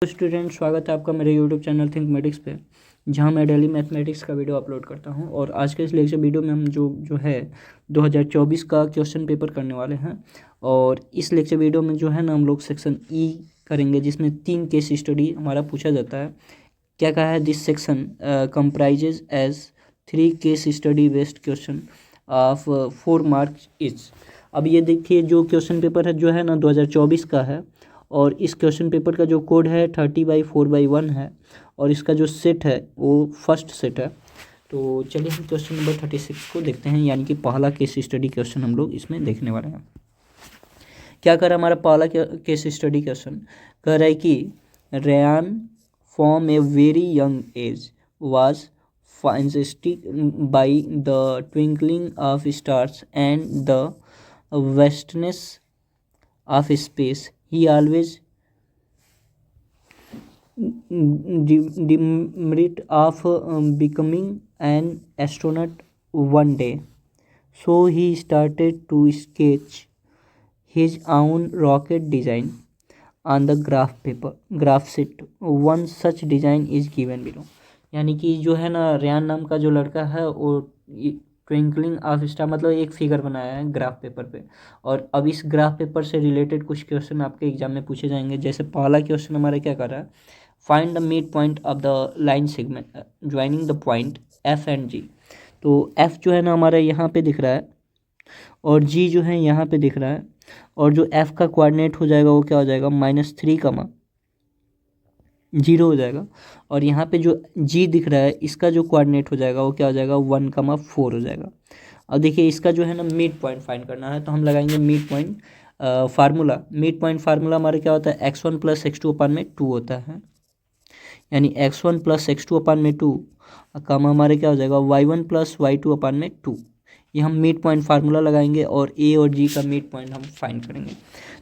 तो स्टूडेंट, स्वागत है आपका मेरे यूट्यूब चैनल थिंकमेटिक्स पे, जहां मैं डेली मैथमेटिक्स का वीडियो अपलोड करता हूं। और आज के इस लेक्चर वीडियो में हम जो है 2024 का क्वेश्चन पेपर करने वाले हैं। और इस लेक्चर वीडियो में जो है ना हम लोग सेक्शन ई करेंगे, जिसमें 3 केस स्टडी हमारा पूछा जाता है। क्या कहा है? This section comprises as 3 case study based question of 4 marks each. अब ये देखिए, जो क्वेश्चन पेपर है जो है ना 2024 का है, और इस क्वेश्चन पेपर का जो कोड है 30/4/1 है, और इसका जो सेट है वो फर्स्ट सेट है। तो चलिए हम क्वेश्चन नंबर 36 को देखते हैं, यानी कि पहला केस स्टडी क्वेश्चन हम लोग इसमें देखने वाले हैं। क्या कर रहा है हमारा पहला केस स्टडी क्वेश्चन? कह रहा है कि Ryan from a very young age was fascinated by the twinkling of stars and the vastness of space. He always dreamed of becoming an astronaut one day. So he started to sketch his own rocket design on the graph sheet. One such design is given below. यानी कि जो है ना Ryan नाम का जो लड़का है वो ट्विंकलिंग ऑफ स्टार मतलब एक फिगर बनाया है ग्राफ पेपर पे। और अब इस ग्राफ पेपर से रिलेटेड कुछ क्वेश्चन आपके एग्जाम में पूछे जाएंगे। जैसे पहला क्वेश्चन हमारा क्या कर रहा है? Find the mid point of the line segment joining the point F and G. तो एफ जो है ना हमारा यहाँ पे दिख रहा है, और जी जो है यहाँ पे दिख रहा है। और जो एफ का कोऑर्डिनेट हो जाएगा वो क्या हो जाएगा? -3, 0 हो जाएगा। और यहाँ पे जो जी दिख रहा है इसका जो कोऑर्डिनेट हो जाएगा वो क्या हो जाएगा? 1, 4 हो जाएगा। अब देखिए, इसका जो है ना मिड पॉइंट फाइंड करना है, तो हम लगाएंगे mid point formula. Mid point formula हमारा क्या होता है? x1 + x2/2 होता है। यानी x1 + x2/2 कमा हमारे क्या हो जाएगा? y1 + y2/2। ये हम मिड पॉइंट फार्मूला लगाएंगे और ए और जी का मिड पॉइंट हम फाइंड करेंगे।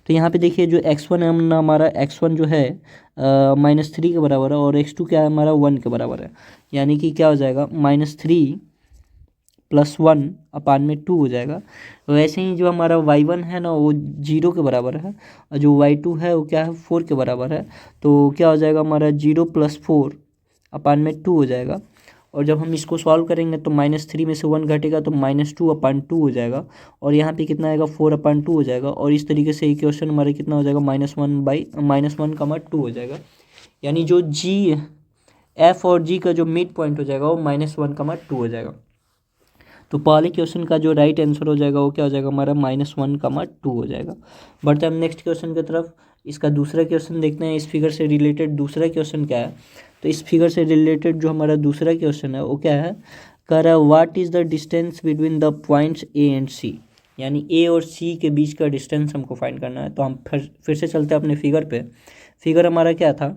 तो यहाँ पे देखिए, जो x1 है ना हमारा, x1 जो है -3 के बराबर है, और x2 क्या है हमारा? 1 के बराबर है। यानी कि क्या हो जाएगा? -3 + 1/2 हो जाएगा। वैसे ही जो हमारा y1 है ना वो 0 के बराबर है, और जो y2 है वो क्या है? 4 के बराबर है। तो क्या हो जाएगा हमारा? 0 + 4/2 हो जाएगा। और जब हम इसको सॉल्व करेंगे तो -3 में से 1 घटेगा तो -2/2 हो जाएगा। और यहाँ पे कितना आएगा? 4/2 हो जाएगा। और इस तरीके से ये क्वेश्चन हमारे कितना हो जाएगा? -1/-1, 2 हो जाएगा। यानी जो जी एफ और जी का जो मिड पॉइंट हो जाएगा वो -1, 2 हो जाएगा। तो पहले क्वेश्चन का जो राइट आंसर हो जाएगा वो क्या हो जाएगा हमारा? -1, 2 हो जाएगा। बढ़ते हैं हम नेक्स्ट क्वेश्चन की तरफ। इसका दूसरा क्वेश्चन देखते हैं। इस फिगर से रिलेटेड दूसरा क्वेश्चन क्या है? तो इस फिगर से रिलेटेड जो हमारा दूसरा क्वेश्चन है वो क्या है? कह रहा है what is the distance between the points A and C. यानी ए और सी के बीच का डिस्टेंस हमको फाइंड करना है। तो हम फिर से चलते हैं अपने फिगर पे। फिगर हमारा क्या था?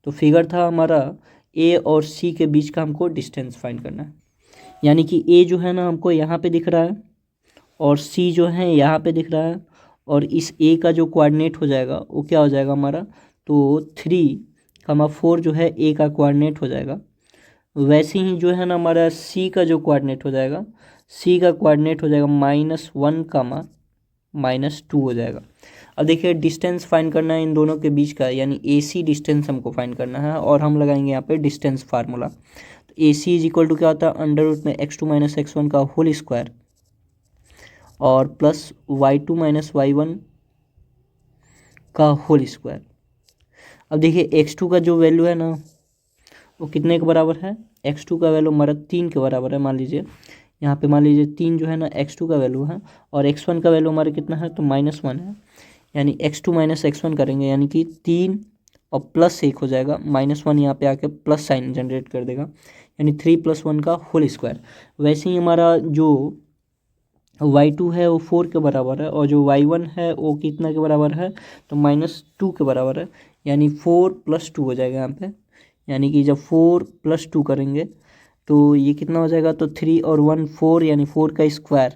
तो फिगर था हमारा ए और सी के बीच का हमको डिस्टेंस फाइंड करना है। यानी कि ए जो है ना हमको यहाँ पे दिख रहा है, और सी जो है यहाँ पे दिख रहा है। और इस ए का जो कोऑर्डिनेट हो जाएगा वो क्या हो जाएगा हमारा? तो 3, 4 जो है ए का कोऑर्डिनेट हो जाएगा। वैसे ही जो है ना हमारा सी का जो कोऑर्डिनेट हो जाएगा, सी का कोऑर्डिनेट हो जाएगा -1, -2 हो जाएगा। अब देखिए, डिस्टेंस फाइंड करना है इन दोनों के बीच का, यानी ए सी डिस्टेंस हमको फाइंड करना है। और हम लगाएंगे यहाँ पे डिस्टेंस फार्मूला। तो ए सी इज इक्वल टू क्या होता है? √ में x2 - x1 का होल स्क्वायर, और प्लस y2 - y1 का होल स्क्वायर। अब देखिए, x2 का जो वैल्यू है ना वो कितने के बराबर है? x2 का वैल्यू हमारा 3 के बराबर है। मान लीजिए यहाँ पे, मान लीजिए 3 जो है ना x2 का वैल्यू है, और x1 का वैल्यू हमारा कितना है? तो -1 है। यानी x2 - x1 करेंगे, यानी कि 3 और +1 हो जाएगा। -1 यहाँ पे आके प्लस साइन जनरेट कर देगा, यानी 3 + 1 का होल स्क्वायर। वैसे ही हमारा जो y2 है वो 4 के बराबर है, और जो y1 है वो कितना के बराबर है? तो -2 के बराबर है। यानी 4 + 2 हो जाएगा यहाँ पे। यानी कि जब 4 + 2 करेंगे तो ये कितना हो जाएगा? तो 3 और 1 4, यानी 4 का स्क्वायर,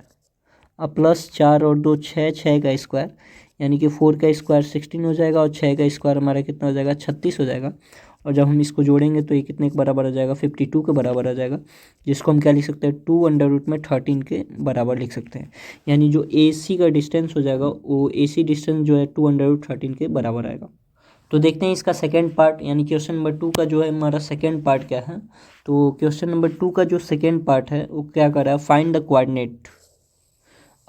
अब प्लस 4 और 2 6, 6 का स्क्वायर। यानी कि 4 का स्क्वायर 16 हो जाएगा, और 6 का स्क्वायर हमारा कितना हो जाएगा? 36 हो जाएगा। और जब हम इसको जोड़ेंगे तो ये कितने के बराबर हो जाएगा? 52 के बराबर आ जाएगा, जिसको हम क्या लिख सकते हैं? 2 √ में 13 के बराबर लिख सकते हैं। यानी जो ए सी का डिस्टेंस हो जाएगा वो ए सी डिस्टेंस जो है 2 √ 13 के बराबर आएगा। तो देखते हैं इसका सेकेंड पार्ट, यानी क्वेश्चन नंबर 2 का जो है हमारा सेकेंड पार्ट क्या है। तो क्वेश्चन नंबर 2 का जो सेकेंड पार्ट है वो क्या कर रहा है, find the coordinate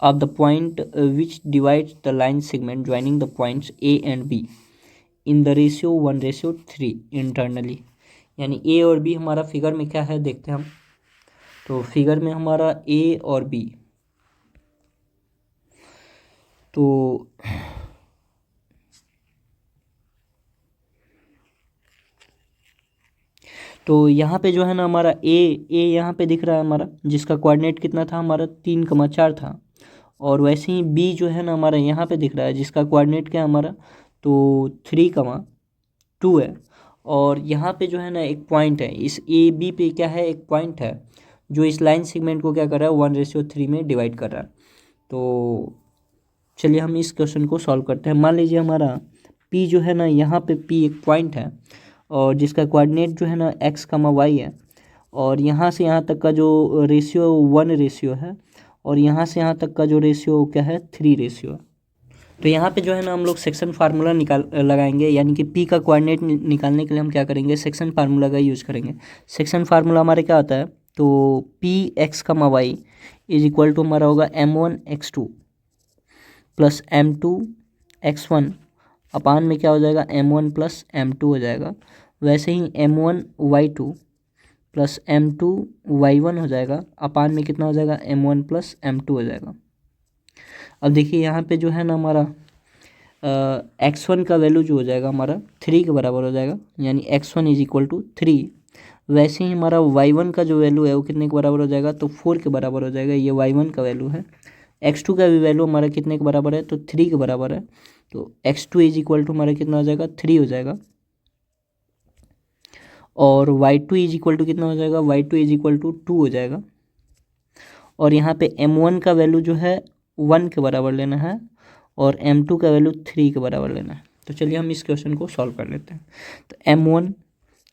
of the point which divides the line segment joining the points A and B in the ratio 1:3 internally। यानी A और B हमारा फिगर में क्या है देखते हैं हम। तो फिगर में हमारा A और B, तो यहाँ पे जो है ना हमारा ए यहाँ पे दिख रहा है हमारा, जिसका कोऑर्डिनेट कितना था हमारा 3,4 था। और वैसे ही बी जो है ना हमारा यहाँ पे दिख रहा है, जिसका कोऑर्डिनेट क्या है हमारा, तो 3,2 है। और यहाँ पे जो है ना एक पॉइंट है, इस ए बी पे क्या है, एक पॉइंट है जो इस लाइन सेगमेंट को क्या कर रहा है, 1:3 में डिवाइड कर रहा है। तो चलिए हम इस क्वेश्चन को सॉल्व करते हैं। मान लीजिए हमारा पी जो है ना, यहाँ पे पी एक पॉइंट है और जिसका कोऑर्डिनेट जो है ना x, y है। और यहाँ से यहाँ तक का जो रेशियो 1 रेशियो है, और यहाँ से यहाँ तक का जो रेशियो क्या है, 3 रेशियो है। तो यहाँ पे जो है ना हम लोग सेक्शन फार्मूला लगाएंगे, यानी कि पी का कोऑर्डिनेट निकालने के लिए हम क्या करेंगे, सेक्शन फार्मूला का यूज करेंगे। सेक्शन फार्मूला हमारे क्या होता है, तो p x, y is equal to हमारा होगा m1 x2 plus m2 x1 अपान में क्या हो जाएगा, m1 प्लस m2 हो जाएगा। वैसे ही m1 y2 plus m2 y1 हो जाएगा, अपान में कितना हो जाएगा, m1 प्लस m2 हो जाएगा। अब देखिए यहाँ पे जो है ना हमारा x1 का वैल्यू जो हो जाएगा हमारा 3 के बराबर हो जाएगा, यानी x1 इज इक्वल टू 3। वैसे ही हमारा y1 का जो वैल्यू है वो कितने के बराबर हो जाएगा, तो 4 के बराबर हो जाएगा, ये y1 का वैल्यू है। x2 का भी वैल्यू हमारा कितने के बराबर है, तो 3 के बराबर है। तो x2 इज इक्वल टू हमारा कितना हो जाएगा, 3 हो जाएगा। और y2 इज इक्वल टू कितना हो जाएगा, y2 इज इक्वल टू 2 हो जाएगा। और यहाँ पे m1 का वैल्यू जो है 1 के बराबर लेना है, और m2 का वैल्यू 3 के बराबर लेना है। तो चलिए हम इस क्वेश्चन को सॉल्व कर लेते हैं। तो m1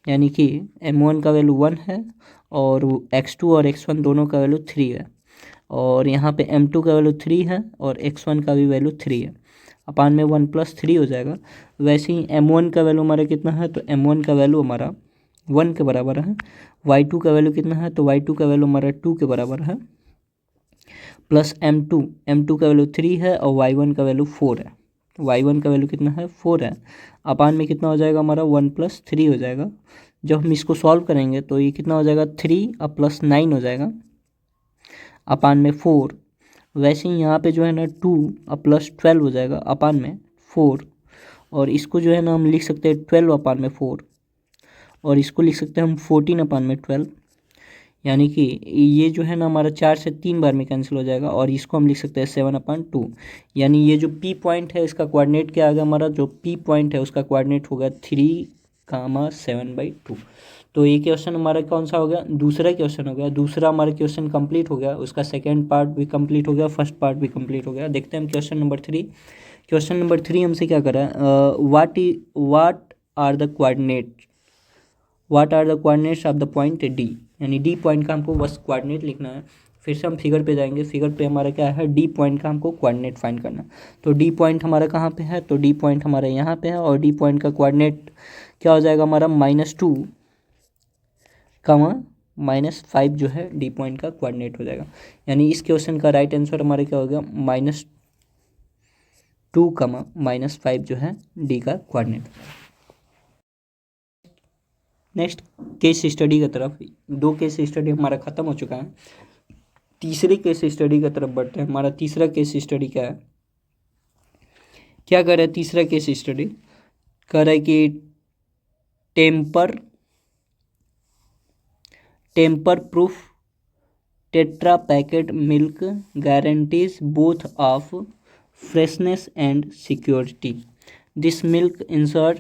यानी कि m1 का वैल्यू 1 है, और x2 और x1 दोनों का वैल्यू 3 है। और यहाँ पे m2 का वैल्यू 3 है, और x1 का भी वैल्यू 3 है, अपान में 1 प्लस 3 हो जाएगा। वैसे ही m1 का वैल्यू हमारा कितना है, तो m1 का वैल्यू हमारा 1 के बराबर है। y2 का वैल्यू कितना है, तो y2 का वैल्यू हमारा 2 के बराबर है, प्लस m2 का वैल्यू 3 है, और y1 का वैल्यू 4 है। y1 का वैल्यू कितना है, 4 है, अपान में कितना हो जाएगा हमारा 1 प्लस 3 हो जाएगा। जब हम इसको सॉल्व करेंगे तो ये कितना हो जाएगा, 3 और प्लस 9 हो जाएगा, अपान में 4। वैसे ही यहाँ पे जो है ना 2 और प्लस 12 हो जाएगा, अपान में 4। और इसको जो है ना हम लिख सकते हैं 12 अपान में 4, और इसको लिख सकते हैं हम 14 अपान में 12। यानी कि ये जो है ना हमारा 4 से 3 बार में कैंसिल हो जाएगा, और इसको हम लिख सकते हैं 7/2। यानी ये जो पी पॉइंट है इसका कोऑर्डिनेट क्या आ गया हमारा, जो पी पॉइंट है उसका कोऑर्डिनेट हो गया 3,7/2। तो ये क्वेश्चन हमारा कौन सा हो गया, दूसरा क्वेश्चन हो गया। दूसरा हमारा क्वेश्चन कंप्लीट हो गया, उसका सेकेंड पार्ट भी कंप्लीट हो गया, फर्स्ट पार्ट भी कंप्लीट हो गया। देखते हैं हम क्वेश्चन नंबर 3। क्वेश्चन नंबर 3 हमसे क्या कर रहा है, what are the coordinates of the point d. यानी डी पॉइंट का हमको बस कोऑर्डिनेट लिखना है। फिर से हम फिगर पे जाएंगे, फिगर पे हमारा क्या है, डी पॉइंट का हमको कोऑर्डिनेट फाइंड करना है। तो डी पॉइंट हमारा कहाँ पे है, तो डी पॉइंट हमारा यहाँ पे है, और डी पॉइंट का कोऑर्डिनेट क्या हो जाएगा हमारा, -2, -5 जो है डी पॉइंट का कोऑर्डिनेट हो जाएगा। यानी इस क्वेश्चन का राइट आंसर हमारे क्या हो गया, -2, -5 जो है डी का कोऑर्डिनेट। नेक्स्ट केस स्टडी की तरफ, 2 केस स्टडी हमारा ख़त्म हो चुका है। तीसरे केस स्टडी की तरफ बढ़ते हैं। हमारा तीसरा केस स्टडी क्या है, क्या कर रहा है तीसरा केस स्टडी, कर रहा है कि tamper proof tetra packet milk guarantees both of freshness and security. This milk insert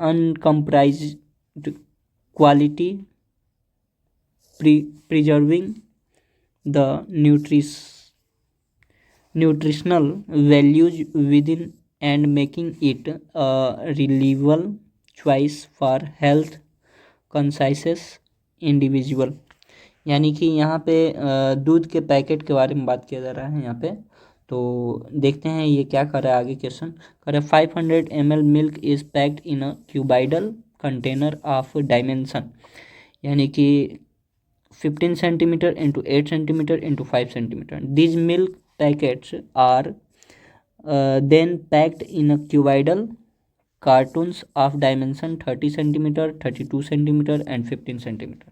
uncompromised quality, preserving the nutritional values within and making it a reliable choice for health conscious individual। यानी कि यहाँ पे दूध के packet के बारे में बात किया जा रहा है यहाँ पे। तो देखते हैं ये क्या कर रहा है आगे क्वेश्चन। कर रहा है 500 ml milk is packed in a cuboidal container of dimension, यानी कि 15 centimetre into 8 centimetre into 5 centimetre. These milk packets are then packed in a cuboidal cartoons of dimension 30 centimeter, 32 centimeter and 15 centimeter.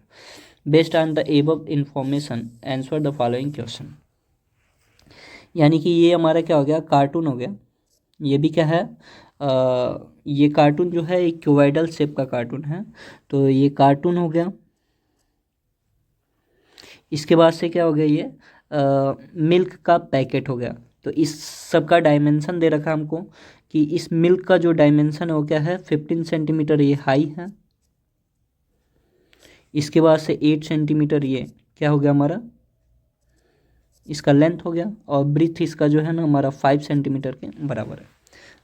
Based on the above information, answer the following question. यानी कि ये हमारा क्या हो गया, cartoon हो गया। ये भी क्या है, ये कार्टून जो है एक क्यूबाइडल शेप का कार्टून है, तो ये कार्टून हो गया। इसके बाद से क्या हो गया, ये मिल्क का पैकेट हो गया। तो इस सब का डायमेंशन दे रखा है हमको कि इस मिल्क का जो डायमेंशन है वो क्या है, 15 सेंटीमीटर ये हाई है। इसके बाद से 8 सेंटीमीटर ये क्या हो गया हमारा, इसका लेंथ हो गया, और ब्रीथ इसका जो है ना हमारा 5 सेंटीमीटर के बराबर है।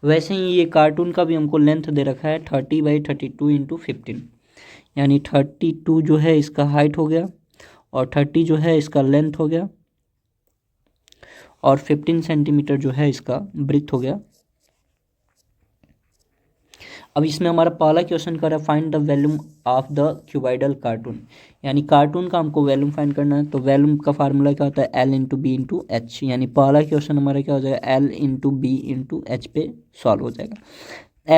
वैसे ही ये कार्टून का भी हमको लेंथ दे रखा है 30/32 इंटू 15, यानी 32 जो है इसका हाइट हो गया और 30 जो है इसका लेंथ हो गया और 15 सेंटीमीटर जो है इसका ब्रीथ हो गया। अब इसमें हमारा पहला क्वेश्चन कर रहा है find the volume of the cuboidal cartoon, यानी कार्टून का हमको वॉल्यूम फाइंड करना है। तो वॉल्यूम का फार्मूला क्या होता है, L into b into h, यानी पहला क्वेश्चन हमारा क्या हो जाएगा, L into b into h पे सॉल्व हो जाएगा।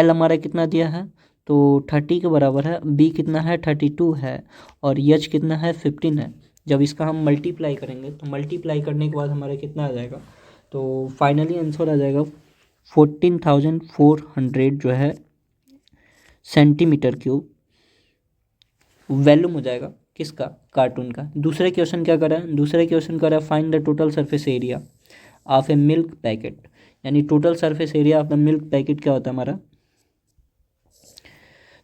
L हमारा कितना दिया है, तो 30 के बराबर है, B कितना है 32 है और H कितना है 15 है। जब इसका हम मल्टीप्लाई करेंगे तो मल्टीप्लाई करने के बाद हमारा कितना आ जाएगा, तो फाइनली आंसर आ जाएगा 14,400 जो है सेंटीमीटर क्यूब वॉल्यूम हो जाएगा किसका, कार्टून का। दूसरे क्वेश्चन क्या करा है, दूसरे क्वेश्चन करा है find the total surface area of a milk packet, यानी total surface area of the milk packet क्या होता है हमारा।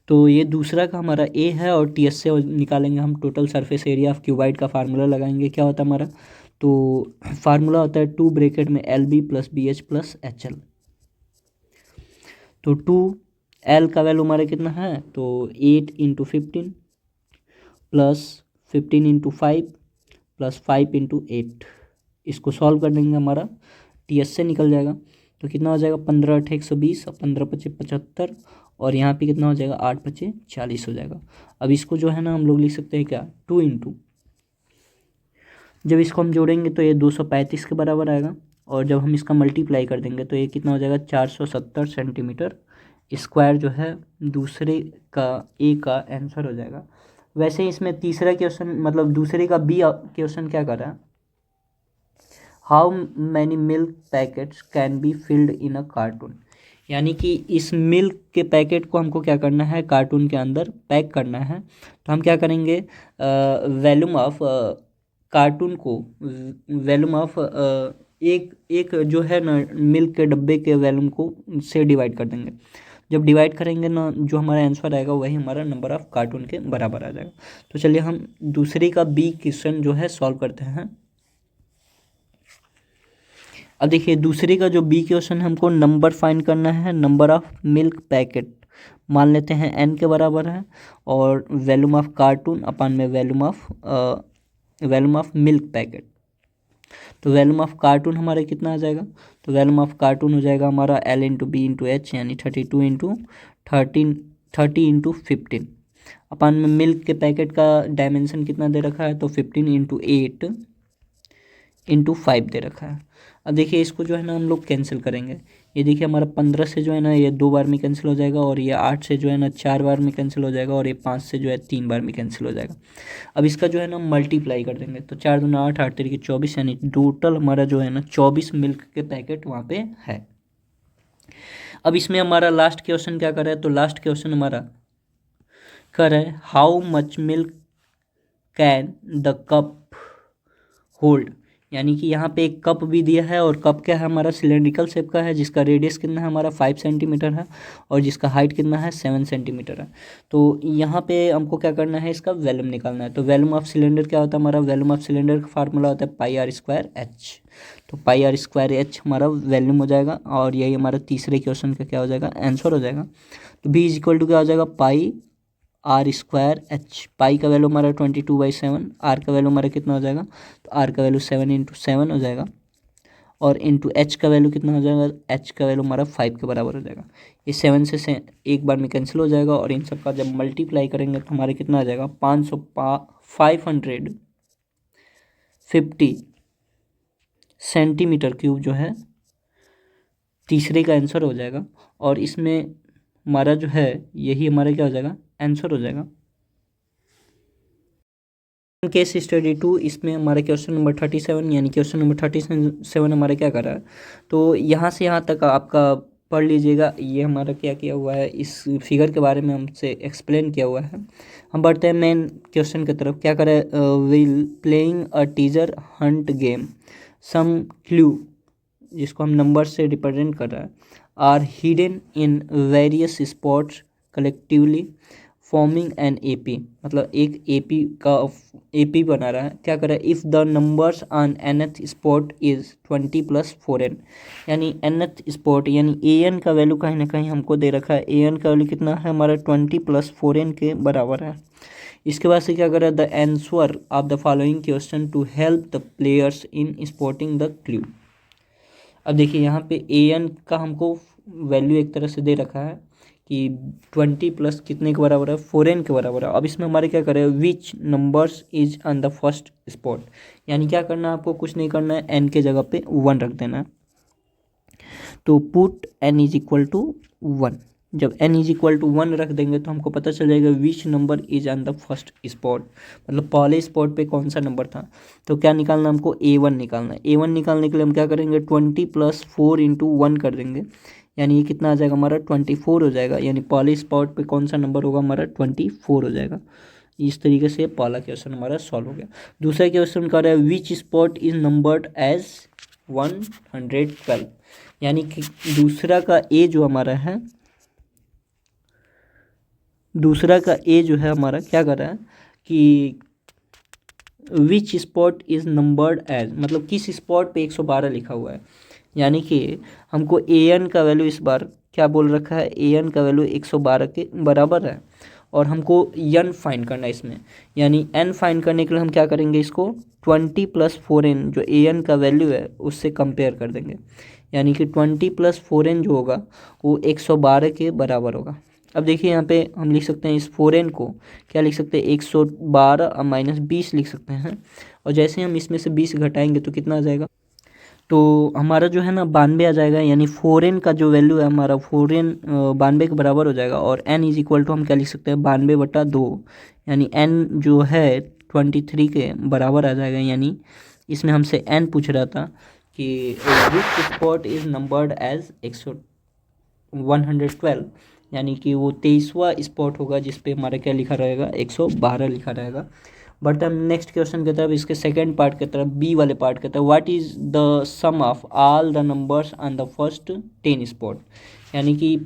तो ये दूसरा का हमारा ए है और टी एस से निकालेंगे हम total surface area of cuboid का फार्मूला लगाएंगे, क्या होता है हमारा, तो फार्मूला होता है 2 ब्रैकेट में l b plus b h plus h l. तो 2 एल का वैल्यू हमारा कितना है, तो 8 into 15 plus 15 into 5 plus 5 into 8, इसको सॉल्व कर देंगे हमारा टी एस से निकल जाएगा। तो कितना हो जाएगा 15 × 8 = 120 और 15 × 5 = 75 और यहाँ पे कितना हो जाएगा 8 × 5 = 40 हो जाएगा। अब इसको जो है ना हम लोग लिख सकते हैं क्या, 2 इंटू, जब इसको हम जोड़ेंगे तो ये 235 के बराबर आएगा और जब हम इसका मल्टीप्लाई कर देंगे तो ये कितना हो जाएगा 470 सेंटीमीटर स्क्वायर जो है दूसरे का ए का आंसर हो जाएगा। वैसे ही इसमें तीसरा क्वेश्चन मतलब दूसरे का बी क्वेश्चन क्या कर रहा है, how many milk packets can be filled in a cartoon, यानी कि इस मिल्क के पैकेट को हमको क्या करना है, कार्टून के अंदर पैक करना है। तो हम क्या करेंगे, वॉल्यूम ऑफ कार्टून को वॉल्यूम ऑफ एक एक जो है ना मिल्क के डब्बे के वॉल्यूम को से डिवाइड कर देंगे। जब डिवाइड करेंगे ना जो हमारा आंसर आएगा वही हमारा नंबर ऑफ कार्टून के बराबर आ जाएगा। तो चलिए हम दूसरे का बी क्वेश्चन जो है सॉल्व करते हैं। अब देखिए दूसरे का जो बी क्वेश्चन हमको नंबर फाइंड करना है, नंबर ऑफ मिल्क पैकेट मान लेते हैं n के बराबर है और वॉल्यूम ऑफ कार्टून अपन में वॉल्यूम ऑफ मिल्क पैकेट। तो वॉल्यूम ऑफ कार्टून हमारा कितना आ जाएगा, तो वॉल्यूम ऑफ कार्टून हो जाएगा हमारा L into b into h, यानी 32 इंटू 30 इंटू 15। अपन में मिल्क के पैकेट का डायमेंशन कितना दे रखा है, तो 15 इंटू 8 इंटू 5 दे रखा है। अब देखिए इसको जो है ना हम लोग कैंसिल करेंगे। ये देखिए हमारा 15 से जो है ना ये 2 बार में कैंसिल हो जाएगा और ये 8 से जो है ना 4 बार में कैंसिल हो जाएगा और ये 5 से जो है 3 बार में कैंसिल हो जाएगा। अब इसका जो है ना मल्टीप्लाई कर देंगे तो 4 दूना 8, 8 3 24, यानी टोटल हमारा जो है ना 24 मिल्क के पैकेट वहाँ पे है। अब इसमें हमारा लास्ट क्वेश्चन क्या कर रहा है, तो लास्ट क्वेश्चन हमारा कर रहा है how much milk can the cup hold, यानी कि यहाँ पे एक कप भी दिया है और कप क्या है हमारा सिलेंड्रिकल शेप का है जिसका रेडियस कितना है हमारा 5 सेंटीमीटर है और जिसका हाइट कितना है 7 सेंटीमीटर है। तो यहाँ पे हमको क्या करना है, इसका वॉल्यूम निकालना है। तो वॉल्यूम ऑफ सिलेंडर क्या होता है हमारा, वॉल्यूम ऑफ सिलेंडर का फार्मूला होता है πr²h। तो πr²h हमारा वॉल्यूम हो जाएगा और यही हमारा तीसरे क्वेश्चन का क्या हो जाएगा, आंसर हो जाएगा। तो b = क्या हो जाएगा πr²h। पाई का वैल्यू हमारा 22/7, आर का वैल्यू हमारा कितना हो जाएगा, तो आर का वैल्यू 7 × 7 हो जाएगा और इंटू एच का वैल्यू कितना हो जाएगा, एच का वैल्यू हमारा 5 के बराबर हो जाएगा। ये 7 से एक बार में कैंसिल हो जाएगा और इन सब का जब मल्टीप्लाई करेंगे तो हमारे कितना आ जाएगा 550 सेंटीमीटर क्यूब जो है तीसरे का आंसर हो जाएगा। और इसमें हमारा जो है यही हमारा क्या हो जाएगा, आंसर हो जाएगा। केस स्टडी 2, इसमें हमारा क्वेश्चन नंबर 37 यानी क्वेश्चन नंबर 37 हमारा क्या कर रहा है, तो यहाँ से यहाँ तक आपका पढ़ लीजिएगा। ये हमारा क्या किया हुआ है, इस फिगर के बारे में हमसे एक्सप्लेन किया हुआ है। हम बढ़ते हैं मेन क्वेश्चन की तरफ। क्या करें, will playing a teaser hunt game some clue, जिसको हम नंबर से रिप्रेजेंट कर रहा है, are hidden in various spots collectively forming an AP, मतलब एक एपी का एपी बना रहा है। क्या कर रहा है, if the numbers on nth spot is 20 + 4n, यानी nth स्पॉट यानी an का वैल्यू कहीं ना कहीं हमको दे रखा है। an का वैल्यू कितना है हमारा 20 + 4n के बराबर है। इसके बाद से क्या कर रहा है, the answer of the following question to help the players in spotting the clue. अब देखिए यहाँ पे an का हमको वैल्यू एक तरह से दे रखा है कि 20 प्लस कितने के बराबर है, 4n के बराबर है। अब इसमें हमारे क्या करें, which numbers is on the first spot, यानी क्या करना है आपको, कुछ नहीं करना है, n के जगह पे 1 रख देना है। तो put n is equal to 1, जब n इज इक्वल टू 1 रख देंगे तो हमको पता चल जाएगा which number is on the first spot, मतलब पहले स्पॉट पे कौन सा नंबर था। तो क्या निकालना हमको, a1 निकालना है। a1 निकालने के लिए हम क्या करेंगे, 20 + 4 × 1 कर देंगे, यानी ये कितना आ जाएगा हमारा 24 हो जाएगा। यानी पहले स्पॉट पे कौन सा नंबर होगा हमारा 24 हो जाएगा। इस तरीके से पहला क्वेश्चन हमारा सॉल्व हो गया। दूसरा क्वेश्चन कर रहा है, विच स्पॉट इज नंबर्ड एज 112, यानी कि दूसरा का ए जो हमारा है, दूसरा का ए जो है हमारा क्या कर रहा है कि विच स्पॉट इज नंबर्ड एज, मतलब किस स्पॉट पे 112 लिखा हुआ है। यानी कि हमको an का वैल्यू इस बार क्या बोल रखा है, an का वैल्यू 112 के बराबर है और हमको n फाइंड करना है इसमें। यानी n फाइंड करने के लिए हम क्या करेंगे, इसको 20 + 4n जो an का वैल्यू है उससे कंपेयर कर देंगे। यानी कि 20 + 4n जो होगा वो 112 के बराबर होगा। अब देखिए यहाँ पे हम लिख सकते हैं इस 4n को क्या लिख सकते हैं, 112 - 20 लिख सकते हैं। और जैसे हम इसमें से 20 घटाएंगे तो कितना आ जाएगा, तो हमारा जो है ना 92 आ जाएगा। यानी 4n का जो वैल्यू है हमारा 4n 92 के बराबर हो जाएगा। और n इज इक्वल टू हम क्या लिख सकते हैं, 92/2, यानी n जो है 23 के बराबर आ जाएगा। यानी इसमें हमसे n पूछ रहा था कि विच स्पॉट इज नंबर्ड एज 112, यानी कि वो 23वां स्पॉट होगा जिसपे हमारा क्या लिखा रहेगा, 112 लिखा रहेगा। बट हम नेक्स्ट क्वेश्चन की तरफ, इसके सेकंड पार्ट की तरफ, बी वाले पार्ट की तरफ, what is the sum of all the numbers on the first 10 spot, यानी कि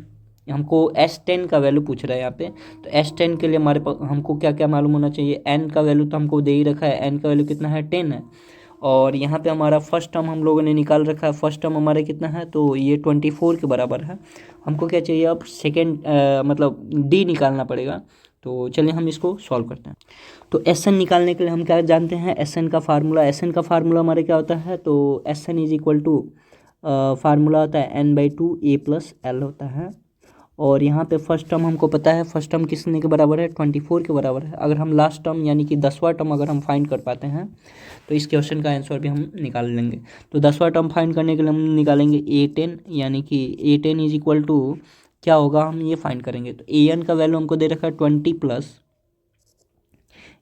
हमको S10 का वैल्यू पूछ रहा है यहाँ पे। तो S10 के लिए हमारे पास हमको क्या क्या मालूम होना चाहिए, n का वैल्यू तो हमको दे ही रखा है, n का वैल्यू कितना है 10 है। और यहाँ पे हमारा फर्स्ट टर्म हम लोगों ने निकाल रखा है, फर्स्ट टर्म हमारा कितना है, तो ये 24 के बराबर है। हमको क्या चाहिए अब, सेकेंड मतलब डी निकालना पड़ेगा। तो चलिए हम इसको सॉल्व करते हैं। तो एस एन निकालने के लिए हम क्या जानते हैं, एस एन का फार्मूला, एस एन का फार्मूला हमारे क्या होता है, तो S n is equal to formula होता है n/2 a + l होता है। और यहाँ पे फर्स्ट टर्म हमको पता है, फर्स्ट टर्म किसने के बराबर है, 24 के बराबर है। अगर हम लास्ट टर्म यानी कि 10वां टर्म अगर हम फाइंड कर पाते हैं तो इस क्वेश्चन का आंसर भी हम निकाल लेंगे। तो 10वां टर्म फाइंड करने के लिए हम निकालेंगे a10, यानी कि a10 इज इक्वल टू क्या होगा, हम ये फाइंड करेंगे। तो an का वैल्यू हमको दे रखा है 20 plus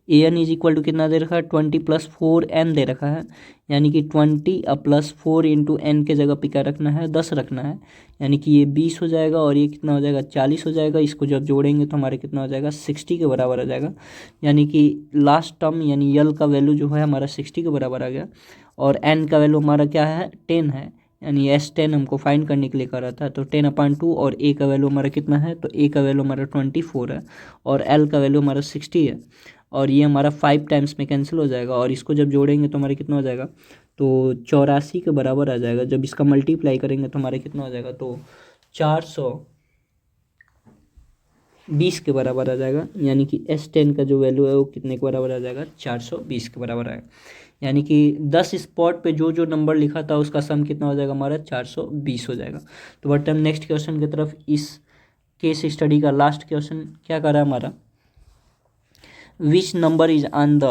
an is equal to कितना दे रखा है, 20 + 4n दे रखा है। यानी कि 20 + 4 × n के जगह पे क्या रखना है, 10 रखना है। यानी कि ये 20 हो जाएगा और ये कितना हो जाएगा, 40 हो जाएगा। इसको जब जोड़ेंगे तो हमारे कितना हो जाएगा, 60 के बराबर आ जाएगा। यानी कि लास्ट टर्म यानी यल का वैल्यू जो है हमारा 60 के बराबर आ गया। और n का वैल्यू हमारा क्या है, 10 है। यानी S10 हमको फाइंड करने के लिए करा था। तो 10/2 और a का वैल्यू हमारा कितना है, तो a का वैल्यू हमारा 24 है और l का वैल्यू हमारा 60 है। और ये हमारा 5 टाइम्स में कैंसिल हो जाएगा और इसको जब जोड़ेंगे तो हमारा कितना हो जाएगा, तो 84 के बराबर आ जाएगा। जब इसका मल्टीप्लाई करेंगे तो हमारा कितना हो जाएगा, तो 400 20 के बराबर आ जाएगा, यानी कि S10 का जो वैल्यू है वो कितने के बराबर आ जाएगा, 420 के बराबर आएगा। यानी कि 10 स्पॉट पे जो जो नंबर लिखा था उसका सम कितना हो जाएगा हमारा, 420 हो जाएगा। तो बढ़ते हम नेक्स्ट क्वेश्चन की तरफ। इस केस स्टडी का लास्ट क्वेश्चन क्या कर रहा है हमारा, which number is on the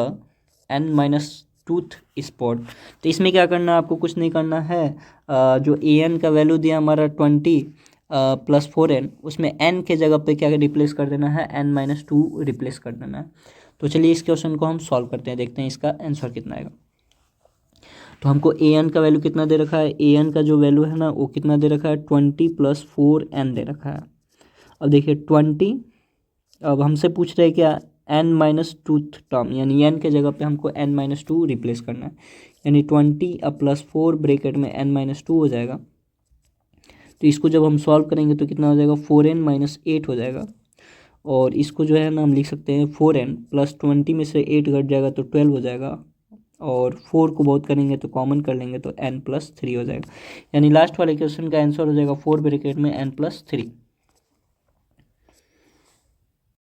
n-2th spot. तो इसमें क्या करना है, आपको कुछ नहीं करना है, जो an का वैल्यू दिया हमारा 20 + 4n, उसमें n के जगह पे क्या रिप्लेस कर देना है, n-2 रिप्लेस कर देना है। तो चलिए इस क्वेश्चन को हम सॉल्व करते हैं, देखते हैं इसका आंसर कितना आएगा। तो हमको an का वैल्यू कितना दे रखा है, an का जो वैल्यू है ना वो कितना दे रखा है, 20 + 4n दे रखा है। अब देखिए 20, अब हमसे पूछ रहे हैं क्या, n-2th टर्म, यानी n के जगह पे हमको n-2 रिप्लेस करना है, यानी 20 + 4 ब्रैकेट में n-2 हो जाएगा। तो इसको जब हम सॉल्व करेंगे तो कितना हो जाएगा, 4n - 8 हो जाएगा। और इसको जो है ना हम लिख सकते हैं 4n + 20 में से 8 घट जाएगा तो 12 हो जाएगा, और 4 को बहुत करेंगे तो कॉमन कर लेंगे तो n + 3 हो जाएगा। यानी लास्ट वाले क्वेश्चन का आंसर हो जाएगा 4 ब्रैकेट में n + 3।